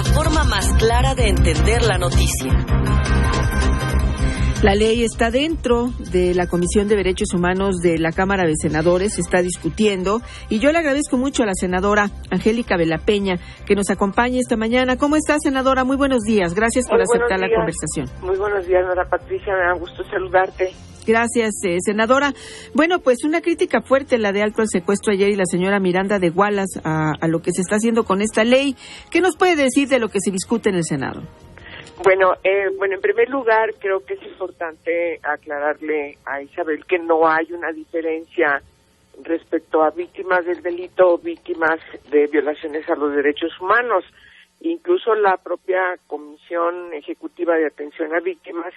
la forma más clara de entender la noticia. La ley está dentro de la Comisión de Derechos Humanos de la Cámara de Senadores, se está discutiendo, y yo le agradezco mucho a la senadora Angélica Velapeña que nos acompañe esta mañana. ¿Cómo está, senadora? Muy buenos días. Gracias por aceptar la conversación. Muy buenos días, Nora Patricia. Me da gusto saludarte. Gracias, senadora. Bueno, pues una crítica fuerte la de alto al secuestro ayer y la señora Miranda de Wallace a lo que se está haciendo con esta ley. ¿Qué nos puede decir de lo que se discute en el Senado? Bueno, en primer lugar, creo que es importante aclararle a Isabel que no hay una diferencia respecto a víctimas del delito o víctimas de violaciones a los derechos humanos. Incluso la propia Comisión Ejecutiva de Atención a Víctimas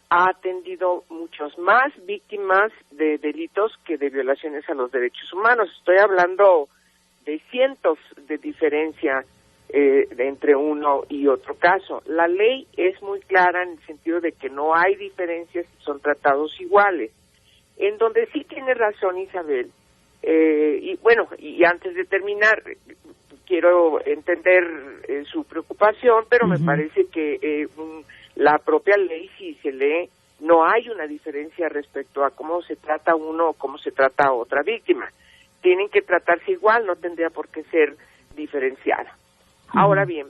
ha atendido muchos más víctimas de delitos que de violaciones a los derechos humanos. Estoy hablando de cientos de diferencia entre uno y otro caso. La ley es muy clara en el sentido de que no hay diferencias, son tratados iguales. En donde sí tiene razón Isabel, y antes de terminar, quiero entender su preocupación, pero me parece que la propia ley, si se lee, no hay una diferencia respecto a cómo se trata uno o cómo se trata a otra víctima. Tienen que tratarse igual, no tendría por qué ser diferenciada. Ahora bien,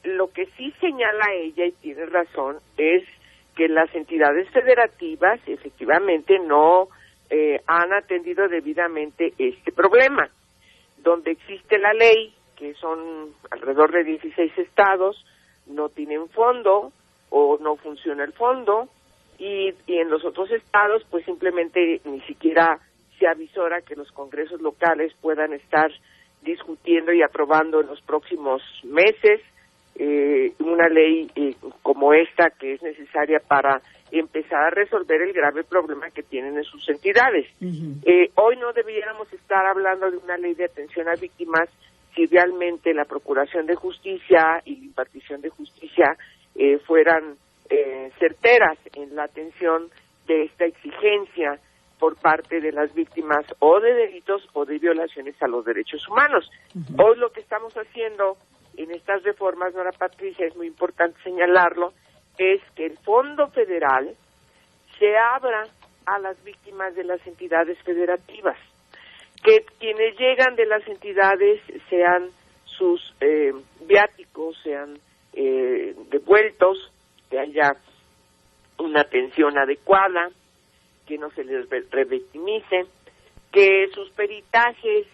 lo que sí señala ella, y tiene razón, es que las entidades federativas efectivamente no han atendido debidamente este problema. Donde existe la ley, que son alrededor de 16 estados, no tienen fondo o no funciona el fondo, y en los otros estados pues simplemente ni siquiera se avisora que los congresos locales puedan estar discutiendo y aprobando en los próximos meses una ley como esta, que es necesaria para empezar a resolver el grave problema que tienen en sus entidades. Hoy no debiéramos estar hablando de una ley de atención a víctimas si realmente la Procuración de Justicia y la impartición de justicia fueran certeras en la atención de esta exigencia por parte de las víctimas o de delitos o de violaciones a los derechos humanos. Hoy lo que estamos haciendo en estas reformas, Nora Patricia, es muy importante señalarlo, es que el Fondo Federal se abra a las víctimas de las entidades federativas, que quienes llegan de las entidades sean sus viáticos, sean devueltos, que haya una atención adecuada, que no se les revictimice, que sus peritajes,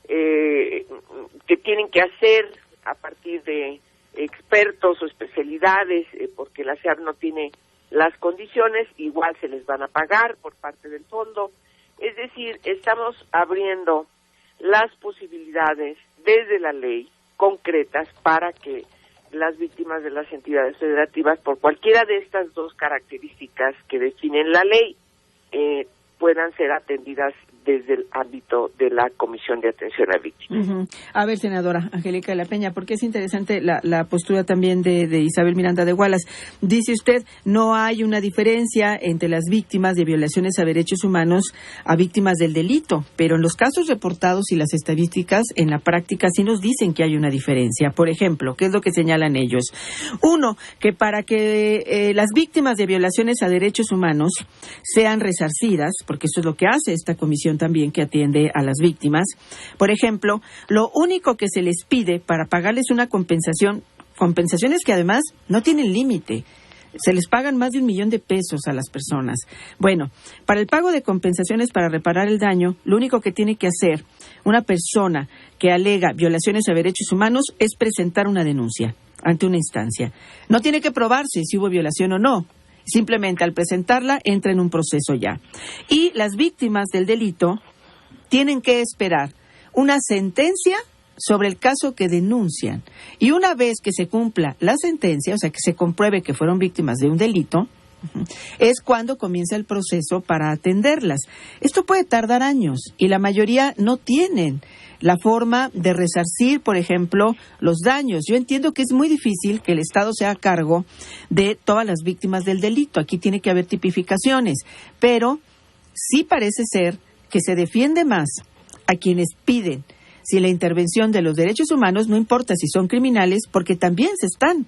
que tienen que hacer a partir de expertos o especialidades, porque la SEAR no tiene las condiciones, igual se les van a pagar por parte del fondo. Es decir, estamos abriendo las posibilidades desde la ley concretas para que las víctimas de las entidades federativas, por cualquiera de estas dos características que definen la ley, puedan ser atendidas desde el ámbito de la Comisión de Atención a Víctimas. A ver, senadora Angélica de la Peña, porque es interesante la postura también de Isabel Miranda de Wallace. Dice usted, no hay una diferencia entre las víctimas de violaciones a derechos humanos a víctimas del delito, pero en los casos reportados y las estadísticas, en la práctica sí nos dicen que hay una diferencia. Por ejemplo, ¿qué es lo que señalan ellos? Uno, que para que las víctimas de violaciones a derechos humanos sean resarcidas, porque eso es lo que hace esta comisión también que atiende a las víctimas. Por ejemplo, lo único que se les pide para pagarles una compensaciones que además no tienen límite. Se les pagan más de $1 millón a las personas. Bueno, para el pago de compensaciones para reparar el daño, lo único que tiene que hacer una persona que alega violaciones a derechos humanos es presentar una denuncia ante una instancia. No tiene que probarse si hubo violación o no. Simplemente al presentarla entra en un proceso ya. Y las víctimas del delito tienen que esperar una sentencia sobre el caso que denuncian. Y una vez que se cumpla la sentencia, o sea, que se compruebe que fueron víctimas de un delito, es cuando comienza el proceso para atenderlas. Esto puede tardar años y la mayoría no tienen la forma de resarcir, por ejemplo, los daños. Yo entiendo que es muy difícil que el Estado se haga cargo de todas las víctimas del delito. Aquí tiene que haber tipificaciones, pero sí parece ser que se defiende más a quienes piden sin la intervención de los derechos humanos, no importa si son criminales, porque también se están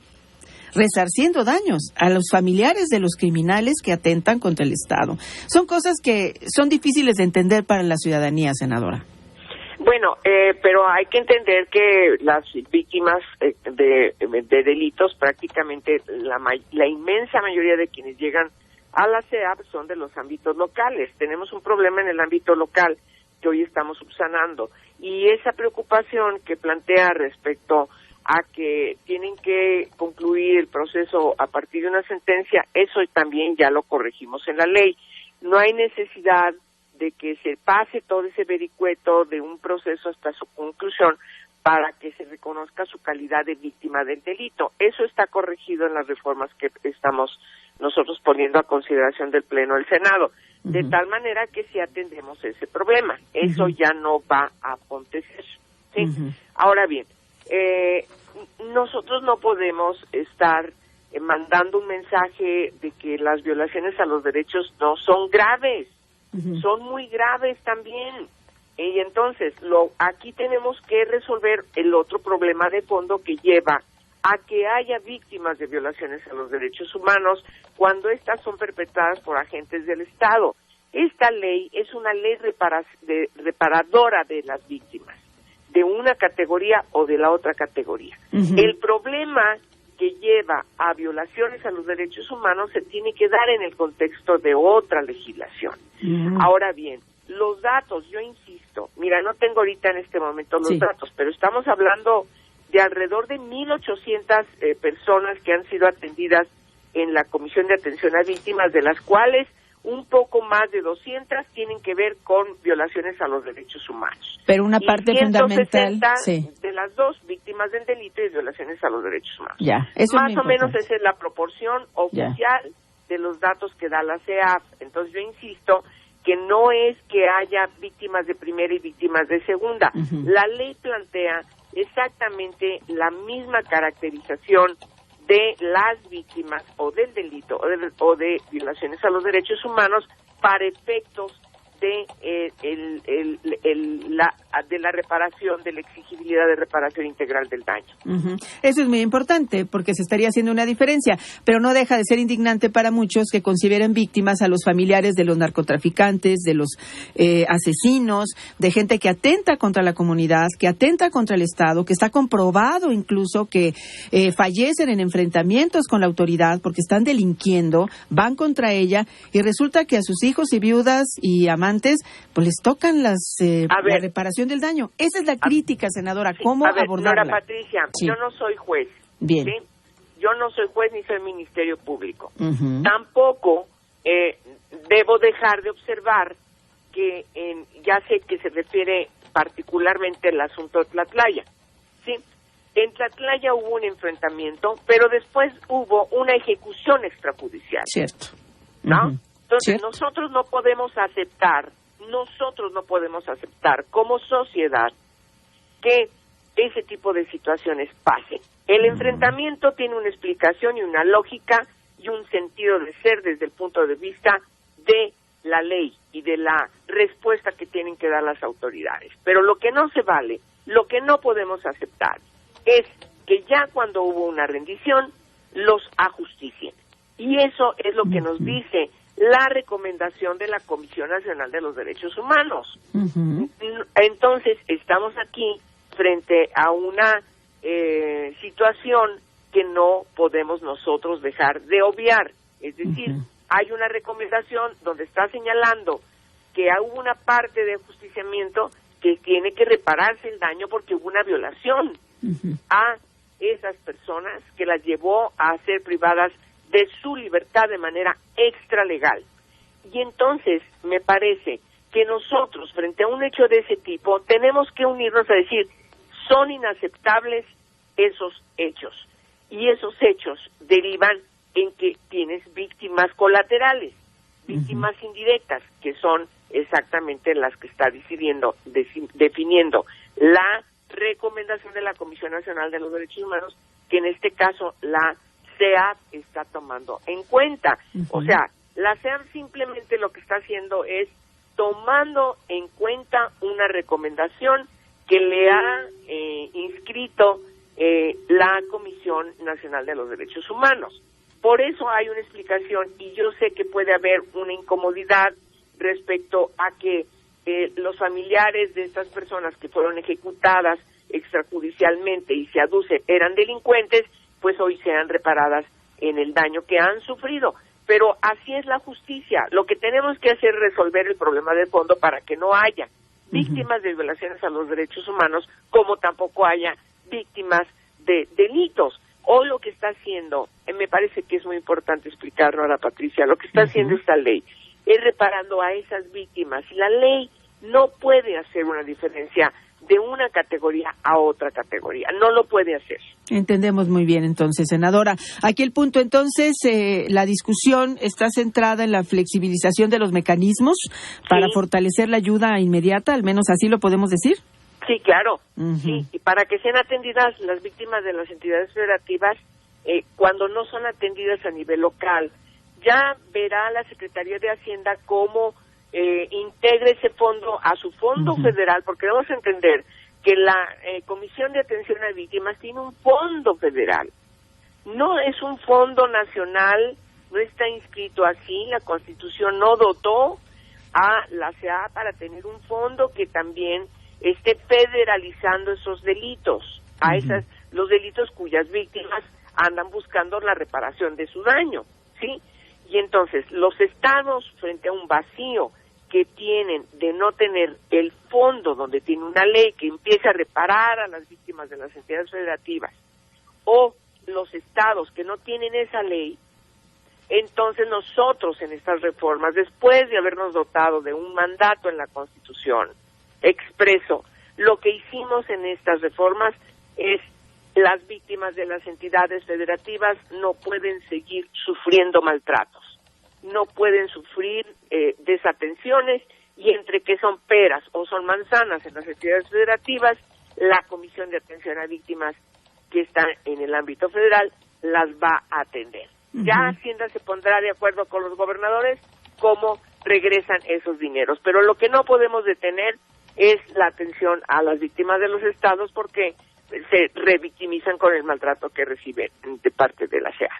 resarciendo daños a los familiares de los criminales que atentan contra el Estado. Son cosas que son difíciles de entender para la ciudadanía, senadora. Bueno, pero hay que entender que las víctimas de delitos, prácticamente la inmensa mayoría de quienes llegan a la CEAP son de los ámbitos locales. Tenemos un problema en el ámbito local que hoy estamos subsanando, y esa preocupación que plantea respecto a que tienen que concluir el proceso a partir de una sentencia, eso también ya lo corregimos en la ley. No hay necesidad de que se pase todo ese vericueto de un proceso hasta su conclusión para que se reconozca su calidad de víctima del delito. Eso está corregido en las reformas que estamos nosotros poniendo a consideración del Pleno del Senado, de tal manera que si atendemos ese problema, eso ya no va a acontecer, ¿sí? Ahora bien, nosotros no podemos estar mandando un mensaje de que las violaciones a los derechos no son graves. Son muy graves también. Y entonces, aquí tenemos que resolver el otro problema de fondo que lleva a que haya víctimas de violaciones a los derechos humanos cuando estas son perpetradas por agentes del Estado. Esta ley es una ley reparadora de las víctimas, de una categoría o de la otra categoría. El problema que lleva a violaciones a los derechos humanos se tiene que dar en el contexto de otra legislación. Ahora bien, los datos, yo insisto, mira, no tengo ahorita en este momento los datos, pero estamos hablando de alrededor de 1,800 personas que han sido atendidas en la Comisión de Atención a Víctimas, de las cuales un poco más de 200 tienen que ver con violaciones a los derechos humanos. Pero una parte fundamental, de las dos, víctimas del delito y violaciones a los derechos humanos. Eso más o menos esa es la proporción oficial de los datos que da la CEAP. Entonces yo insisto que no es que haya víctimas de primera y víctimas de segunda. La ley plantea exactamente la misma caracterización de las víctimas o del delito o de violaciones a los derechos humanos para efectos de la reparación, de la exigibilidad de reparación integral del daño. Eso es muy importante porque se estaría haciendo una diferencia, pero no deja de ser indignante para muchos que consideren víctimas a los familiares de los narcotraficantes, de los asesinos, de gente que atenta contra la comunidad, que atenta contra el Estado, que está comprobado incluso que fallecen en enfrentamientos con la autoridad porque están delinquiendo, van contra ella y resulta que a sus hijos y viudas y amantes pues les tocan la reparación del daño. Esa es la crítica, senadora. ¿Cómo abordarla? Señora Patricia, yo no soy juez. Bien. ¿sí? Yo no soy juez ni soy Ministerio Público. Tampoco debo dejar de observar que ya sé que se refiere particularmente al asunto de Tlatlaya. ¿sí? En Tlatlaya hubo un enfrentamiento, pero después hubo una ejecución extrajudicial. Cierto. ¿No? Entonces, nosotros no podemos aceptar como sociedad que ese tipo de situaciones pasen. El enfrentamiento tiene una explicación y una lógica y un sentido de ser desde el punto de vista de la ley y de la respuesta que tienen que dar las autoridades. Pero lo que no se vale, lo que no podemos aceptar, es que ya cuando hubo una rendición, los ajusticien. Y eso es lo que nos dice la recomendación de la Comisión Nacional de los Derechos Humanos. Entonces, estamos aquí frente a una situación que no podemos nosotros dejar de obviar. Es decir, hay una recomendación donde está señalando que hubo una parte de ajusticiamiento que tiene que repararse el daño porque hubo una violación a esas personas que las llevó a ser privadas de su libertad de manera extralegal. Y entonces me parece que nosotros, frente a un hecho de ese tipo, tenemos que unirnos a decir, son inaceptables esos hechos. Y esos hechos derivan en que tienes víctimas colaterales, víctimas indirectas, que son exactamente las que está definiendo la recomendación de la Comisión Nacional de los Derechos Humanos, que en este caso la CEAP está tomando en cuenta. O sea, la CEAP simplemente lo que está haciendo es tomando en cuenta una recomendación que le ha inscrito la Comisión Nacional de los Derechos Humanos. Por eso hay una explicación, y yo sé que puede haber una incomodidad respecto a que los familiares de estas personas que fueron ejecutadas extrajudicialmente y se aduce eran delincuentes, pues hoy sean reparadas en el daño que han sufrido. Pero así es la justicia. Lo que tenemos que hacer es resolver el problema de fondo para que no haya víctimas de violaciones a los derechos humanos, como tampoco haya víctimas de delitos. Hoy lo que está haciendo, me parece que es muy importante explicarlo ahora, Patricia, lo que está haciendo esta ley es reparando a esas víctimas. Y la ley no puede hacer una diferencia de una categoría a otra categoría, no lo puede hacer. Entendemos muy bien, entonces, senadora. Aquí el punto, entonces, la discusión está centrada en la flexibilización de los mecanismos para fortalecer la ayuda inmediata, al menos así lo podemos decir. Sí, claro. Sí, y para que sean atendidas las víctimas de las entidades federativas, cuando no son atendidas a nivel local, ya verá la Secretaría de Hacienda cómo integre ese fondo a su fondo federal, porque debemos entender que la Comisión de Atención a Víctimas tiene un fondo federal, no es un fondo nacional, no está inscrito así, la Constitución no dotó a la CEA para tener un fondo que también esté federalizando esos delitos, a los delitos cuyas víctimas andan buscando la reparación de su daño, ¿sí? Y entonces, los estados, frente a un vacío que tienen de no tener el fondo donde tiene una ley que empiece a reparar a las víctimas de las entidades federativas, o los estados que no tienen esa ley, entonces nosotros en estas reformas, después de habernos dotado de un mandato en la Constitución expreso, lo que hicimos en estas reformas es las víctimas de las entidades federativas no pueden seguir sufriendo maltratos, no pueden sufrir desatenciones, y entre que son peras o son manzanas en las entidades federativas, la Comisión de Atención a Víctimas que está en el ámbito federal las va a atender. Ya Hacienda se pondrá de acuerdo con los gobernadores cómo regresan esos dineros, pero lo que no podemos detener es la atención a las víctimas de los estados, porque se revictimizan con el maltrato que reciben de parte de la CEA.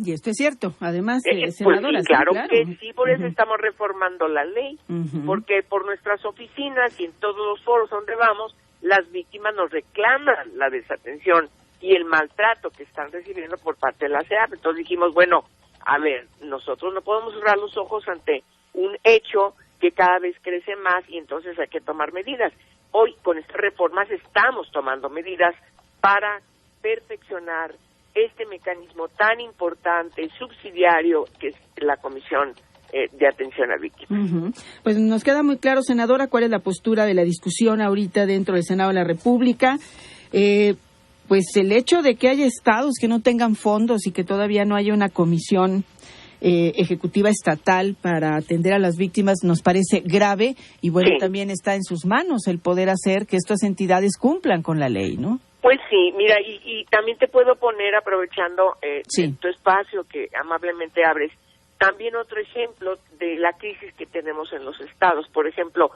Y esto es cierto, además, senadora. Pues sí, claro que sí, por eso estamos reformando la ley, porque por nuestras oficinas y en todos los foros donde vamos, las víctimas nos reclaman la desatención y el maltrato que están recibiendo por parte de la CEA. Entonces dijimos, bueno, a ver, nosotros no podemos cerrar los ojos ante un hecho que cada vez crece más, y entonces hay que tomar medidas. Hoy, con estas reformas, estamos tomando medidas para perfeccionar este mecanismo tan importante y subsidiario que es la Comisión de Atención a Víctimas. Pues nos queda muy claro, senadora, cuál es la postura de la discusión ahorita dentro del Senado de la República. Pues el hecho de que haya estados que no tengan fondos y que todavía no haya una comisión ejecutiva estatal para atender a las víctimas nos parece grave, y bueno, también está en sus manos el poder hacer que estas entidades cumplan con la ley, ¿no? Pues sí, mira, y también te puedo poner, aprovechando tu espacio que amablemente abres, también otro ejemplo de la crisis que tenemos en los estados. Por ejemplo,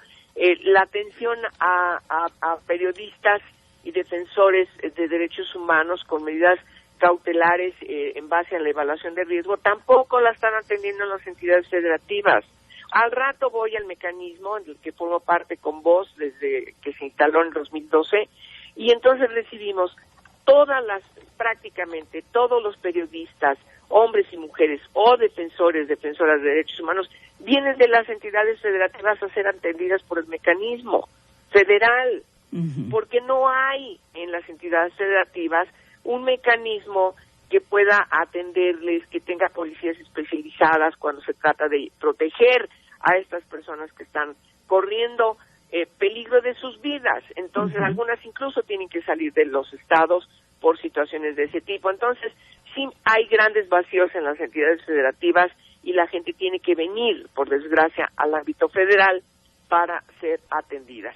la atención a periodistas y defensores de derechos humanos con medidas cautelares en base a la evaluación de riesgo, tampoco la están atendiendo en las entidades federativas. Al rato voy al mecanismo en el que formo parte con vos desde que se instaló en 2012, y entonces recibimos prácticamente todos los periodistas, hombres y mujeres, o defensoras de derechos humanos, vienen de las entidades federativas a ser atendidas por el mecanismo federal, porque no hay en las entidades federativas un mecanismo que pueda atenderles, que tenga policías especializadas cuando se trata de proteger a estas personas que están corriendo peligro de sus vidas. Entonces, algunas incluso tienen que salir de los estados por situaciones de ese tipo. Entonces, sí hay grandes vacíos en las entidades federativas, y la gente tiene que venir, por desgracia, al ámbito federal para ser atendidas.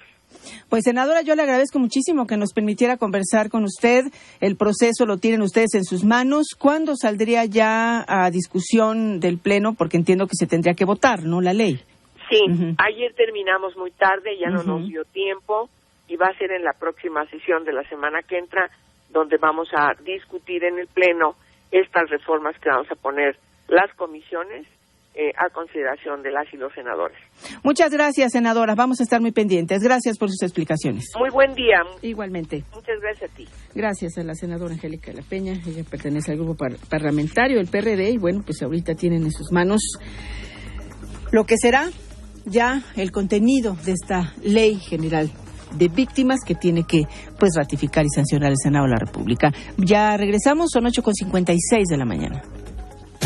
Pues, senadora, yo le agradezco muchísimo que nos permitiera conversar con usted. El proceso lo tienen ustedes en sus manos. ¿Cuándo saldría ya a discusión del Pleno? Porque entiendo que se tendría que votar, ¿no?, la ley. Sí, ayer terminamos muy tarde, ya no nos dio tiempo. y va a ser en la próxima sesión de la semana que entra, donde vamos a discutir en el Pleno estas reformas que vamos a poner las comisiones a consideración de las y los senadores. Muchas gracias, senadora. Vamos a estar muy pendientes. Gracias por sus explicaciones. Muy buen día. Igualmente. Muchas gracias a ti. Gracias a la senadora Angélica de la Peña. Ella pertenece al grupo parlamentario del PRD y bueno, pues ahorita tienen en sus manos lo que será ya el contenido de esta ley general de víctimas que tiene que ratificar y sancionar el Senado de la República. Ya regresamos, son 8:56 de la mañana.